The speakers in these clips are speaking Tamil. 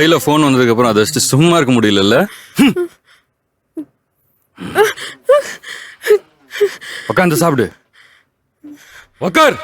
கையில போன் வந்ததுக்கு அப்புறம் அதை வச்சுட்டு சும்மா இருக்க முடியல. உட்காந்து சாப்பிடு. உக்கார்.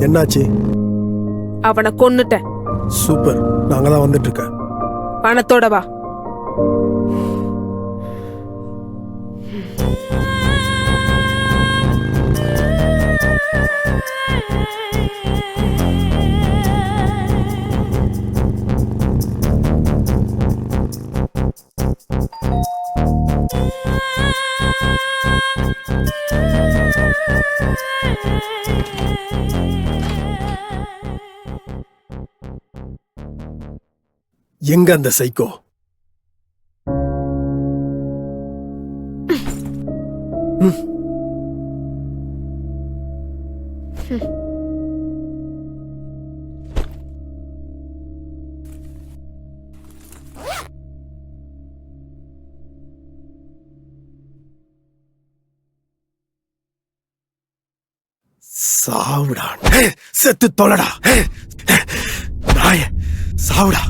என்னாச்சு? அவனை கொன்னுட்டேன். சூப்பர், நாங்க தான் வந்துட்டு இருக்கேன். பணத்தோட வா. எங்க அந்த சைக்கோ? சாவுடா, செத்து தொலைடா நாய, சாவுடா.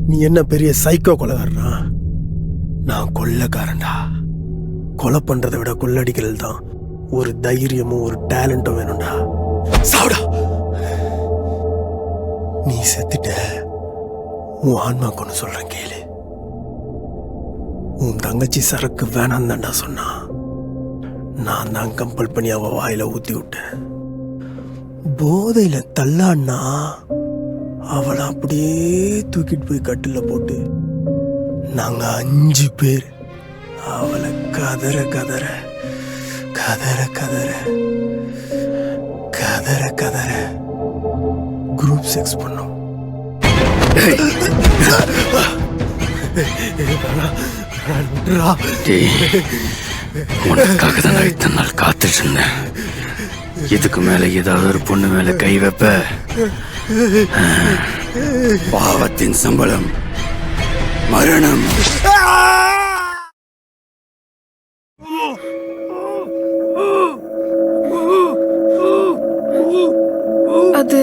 நீ என்ன பெரிய சைக்கோ கொலைகாரனா? நான் கொள்ளைக்காரன்டா. கொலை பண்றதை விட கொள்ளடிக்கிறது தான் ஒரு தைரியமும் ஒரு டேலண்டும் வேணும்டா. சாவுடா. நீ செத்துட்ட, உன் ஆன்மா கொண்டு சொல்றேன் கேளு. உன் தங்கச்சி சரக்கு வேணாம் தான்டா சொன்னா. நான் தான் கம்பல் பண்ணி அவ வாயில ஊத்தி விட்டேன். போதையில தள்ளான்னா அவளை அப்படியே தூக்கிட்டு போய் கட்டில போட்டு நாங்க 5 பேர் அவளை கதற கதற கதற கதற கதற கதற குரூப் செக்ஸ் பண்ணோம். உனக்காக தான் இத்தனை நாள் காத்துட்டு இருந்தேன். இதுக்கு மேல ஏதாவது ஒரு பொண்ணு மேல கை வைப்ப, பாவத்தின் சம்பளம் மரணம். அது